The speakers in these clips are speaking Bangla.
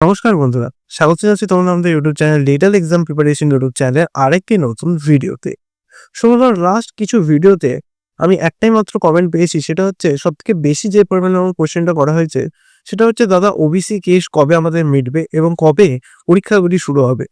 নমস্কার বন্ধুরা, স্বাগত জানাচ্ছি তোমাদের আমাদের YouTube channel little exam preparation YouTube চ্যানেলের আরেকটি নতুন ভিডিওতে। শুধুমাত্র লাস্ট কিছু ভিডিওতে আমি একটাই মাত্র কমেন্ট পেয়েছি, সেটা হচ্ছে সবথেকে বেশি যে পরিমাণে আমার কোশ্চেনটা করা হয়েছে সেটা হচ্ছে, দাদা ওবিসি কেস কবে আমাদের মিটবে এবং কবে পরীক্ষাগুলি শুরু হবে।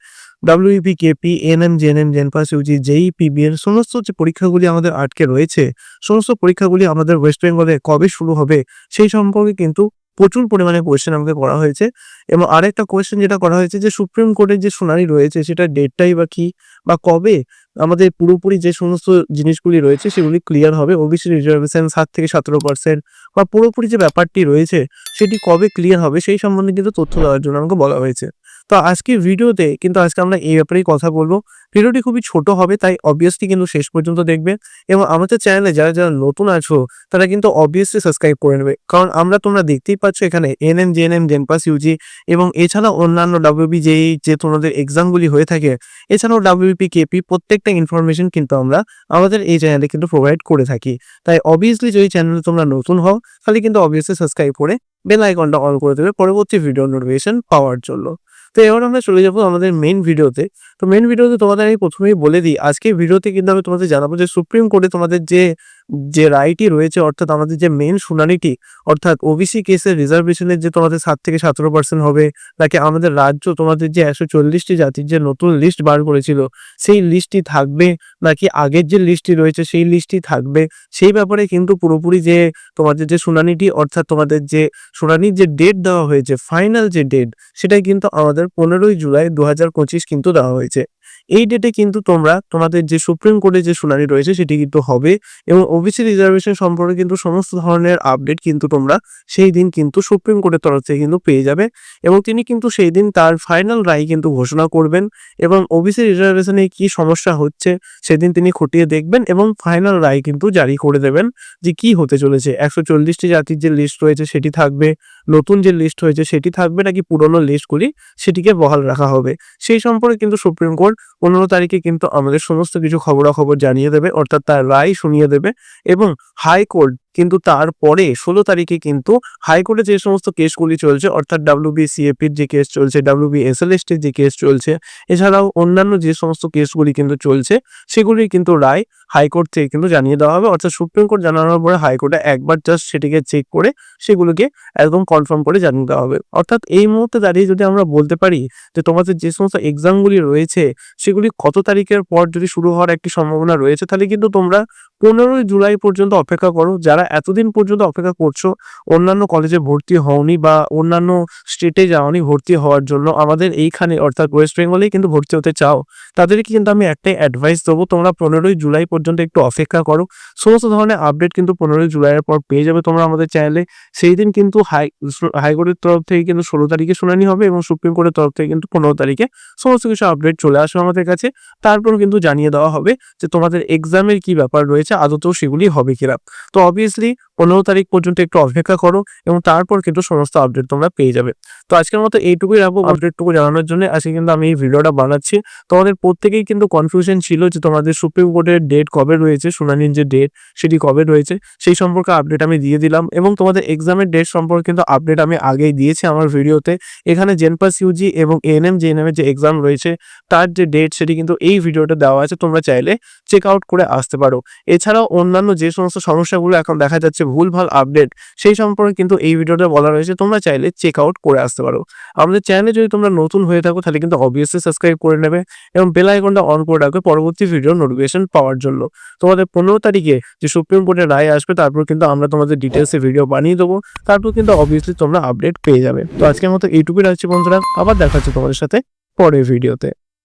WBP, KP, NM, GNM, জেনপাস, Yuji, জেই, পিবিএন সমস্ত যে পরীক্ষাগুলি আমাদের আটকে রয়েছে, সমস্ত পরীক্ষাগুলি আমাদের ওয়েস্ট বেঙ্গলে কবে শুরু হবে সেই সম্পর্কে কিন্তু প্রচুর পরিমাণে কোয়েশ্চেন আমাকে করা হয়েছে। এবং আরেকটা কোয়েশ্চেন যেটা করা হয়েছে যে সুপ্রিম কোর্টের যে শুনানি রয়েছে সেটা ডেটটাই বা কি, বা কবে আমাদের পুরোপুরি যে সমস্ত জিনিসগুলি রয়েছে সেগুলি ক্লিয়ার হবে। ওবিসি রিজার্ভেশন 7 থেকে 17% বা পুরোপুরি যে ব্যাপারটি রয়েছে সেটি কবে ক্লিয়ার হবে সেই সম্বন্ধে কিন্তু তথ্য দেওয়ার জন্য আমাকে বলা হয়েছে। তো আজকের ভিডিওতে কিন্তু আজকে আমরা এই ব্যাপারেই কথা বলবো। ভিডিওটি খুবই ছোট হবে, তাই অবভিয়াসলি কিন্তু শেষ পর্যন্ত দেখবে। এবং আমাদের চ্যানেলে যারা যারা নতুন আছো তারা কিন্তু অবভিয়াসলি সাবস্ক্রাইব করে নেবে, কারণ তোমরা দেখতেই পাচ্ছ এখানে এনএম, জেএনএম, জেনপাস, ইউজি এবং এছাড়াও অন্যান্য ডাব্লিউবি, জেই যে তোমাদের এক্সামগুলি হয়ে থাকে, এছাড়াও ডাব্লিউবিপি, কেপি প্রত্যেকটা ইনফরমেশন কিন্তু আমরা আমাদের এই চ্যানেলে কিন্তু প্রোভাইড করে থাকি। তাই অবভিয়াসলি যদি চ্যানেলে তোমরা নতুন হও তাহলে কিন্তু অবভিয়াসলি সাবস্ক্রাইব করে বেল আইকনটা অন করে দেবে পরবর্তী ভিডিও নোটিফিকেশন পাওয়ার জন্য। তো এবার আমরা চলে যাবো আমাদের মেইন ভিডিওতে। তো মেইন ভিডিওতে তোমাদের আমি প্রথমেই বলে দিই, আজকের ভিডিওতে কিন্তু আমি তোমাদের জানাবো যে সুপ্রিম কোর্টে তোমাদের যে রায়টি রয়েছে, অর্থাৎ আমাদের যে মেইন শুনানিটি, অর্থাৎ ওবিসি কেসের রিজার্ভেশনের যে তোমাদের 7 থেকে 17% হবে, নাকি আমাদের রাজ্য তোমাদের যে 140টি জাতির যে নতুন লিস্ট বার করেছিল সেই লিস্টটি থাকবে, নাকি আগের যে লিস্টটি রয়েছে সেই লিস্টটি থাকবে, সেই ব্যাপারে কিন্তু পুরোপুরি যে তোমাদের যে শুনানিটি, অর্থাৎ তোমাদের যে শুনানির যে ডেট দেওয়া হয়েছে, ফাইনাল যে ডেট, সেটাই কিন্তু আমাদের 15ই জুলাই 2025 কিন্তু দেওয়া হয়েছে। এই ডেটে কিন্তু তোমাদের যে সুপ্রিম কোর্টে যে শুনানি রয়েছে সেটি কিন্তু হবে এবং ওবিসি রিজার্ভেশন সম্পর্কে কিন্তু সমস্ত ধরনের আপডেট কিন্তু তোমরা সেই দিন কিন্তু সুপ্রিম কোর্টের তরফ থেকে কিন্তু পেয়ে যাবে। এবং তিনি কিন্তু সেই দিন তার ফাইনাল রায় কিন্তু ঘোষণা করবেন এবং ওবিসি রিজার্ভেশনে কি সমস্যা হচ্ছে সেদিন তিনি খতিয়ে দেখবেন এবং ফাইনাল রায় কিন্তু জারি করে দেবেন যে কি হতে চলেছে। 140টি জাতির যে লিস্ট রয়েছে সেটি থাকবে, নতুন যে লিস্ট হয়েছে সেটি থাকবে, নাকি পুরনো লিস্টগুলি সেটিকে বহাল রাখা হবে, সেই সম্পর্কে কিন্তু সুপ্রিম কোর্ট 15 তারিখে কিন্তু আমাদের সমস্ত কিছু খবরাখবর জানিয়ে দেবে, অর্থাৎ তার রায় শুনিয়ে দেবে। এবং হাইকোর্ট কিন্তু তারপরে 16 তারিখে কিন্তু হাইকোর্টে যে সমস্ত কেসগুলি চলছে, অর্থাৎ ডাব্লিউবিসিএপির যে কেস চলছে, ডাব্লিউবিএসএলএসটির যে কেস চলছে, এছাড়াও অন্যান্য যে সমস্ত কেসগুলি কিন্তু চলছে সেগুলির কিন্তু রায় হাইকোর্ট থেকে কিন্তু জানিয়ে দেওয়া হবে। অর্থাৎ সুপ্রিম কোর্ট জানানোর পরে হাইকোর্টে একবার জাস্ট সেটিকে চেক করে সেগুলোকে একদম কনফার্ম করে জানিয়ে দেওয়া হবে। অর্থাৎ এই মুহূর্তে দাঁড়িয়ে যদি আমরা বলতে পারি যে তোমাদের যে সমস্ত এক্সামগুলি রয়েছে সেগুলি কত তারিখের পর যদি শুরু হওয়ার একটি সম্ভাবনা রয়েছে, তাহলে কিন্তু তোমরা 15ই জুলাই পর্যন্ত অপেক্ষা করো। যারা এতদিন পর্যন্ত অপেক্ষা করছো, অন্যান্য কলেজে ভর্তি হওনি বা অন্যান্য স্টেটে যাওনি ভর্তি হওয়ার জন্য, আমাদের এইখানে অর্থাৎ ওয়েস্ট বেঙ্গলেই কিন্তু ভর্তি হতে চাও, তাদেরকে কিন্তু আমি একটাই অ্যাডভাইস দেবো, তোমরা 15ই জুলাই পর্যন্ত একটু অপেক্ষা করো। সমস্ত ধরনের আপডেট কিন্তু 15ই জুলাইয়ের পর পেয়ে যাবে তোমরা আমাদের চ্যানেলে। সেই দিন কিন্তু হাইকোর্টের তরফ থেকে কিন্তু 16 তারিখে শুনানি হবে এবং সুপ্রিম কোর্টের তরফ থেকে কিন্তু 15 তারিখে সমস্ত কিছু আপডেট চলে আসবে আমাদের কাছে। তারপর কিন্তু জানিয়ে দেওয়া হবে যে তোমাদের এক্সামের কি ব্যাপার রয়েছে, আদতেও সেগুলি হবে কিনা। তো অবভিয়াসলি 15 তারিখ পর্যন্ত একটু অপেক্ষা করো এবং তারপর কিন্তু সমস্ত আপডেট তোমরা পেয়ে যাবে। তো আজকের মতো এইটুকুই রাখবো আপডেটটুকু জানানোর জন্য। আজকে কিন্তু আমি এই ভিডিওটা বানাচ্ছি, তোমাদের প্রত্যেকেই কিন্তু কনফিউশন ছিল যে তোমাদের সুপ্রিম কোর্টের ডেট কবে রয়েছে, শুনানির যে ডেট সেটি কবে রয়েছে, সেই সম্পর্কে আপডেট আমি দিয়ে দিলাম। এবং তোমাদের এক্সামের ডেট সম্পর্কে কিন্তু আপডেট আমি আগেই দিয়েছি আমার ভিডিওতে। এখানে জেনপাস, ইউজি এবং এএনএম, জেএনএম এর যে এক্সাম রয়েছে তার যে ডেট সেটি কিন্তু এই ভিডিওটা দেওয়া আছে, তোমরা চাইলে চেক আউট করে আসতে পারো। এছাড়াও অন্যান্য যে সমস্ত সমস্যাগুলো এখন দেখা যাচ্ছে ভুলভাল আপডেট, সেই সম্পর্কে কিন্তু এই ভিডিওটা বলা রয়েছে, তোমরা চাইলে চেক আউট করে আসতে পারো। আমাদের চ্যানেলে যদি তোমরা নতুন হয়ে থাকো তাহলে কিন্তু অবভিয়াসলি সাবস্ক্রাইব করে নেবে এবং বেল আইকনটা অন করে রাখবে পরবর্তী ভিডিও নোটিফিকেশন পাওয়ার জন্য। তোমাদের 15 তারিখে যে সুপ্রিম কোর্টের রায় আসবে তারপর কিন্তু আমরা তোমাদের ডিটেলসে ভিডিও বানিয়ে দেবো, তারপর কিন্তু অবভিয়াসলি তোমরা আপডেট পেয়ে যাবে। তো আজকের মতো এইটুকুই রাখছি বন্ধুরা, আবার দেখা হচ্ছে তোমাদের সাথে পরের ভিডিওতে।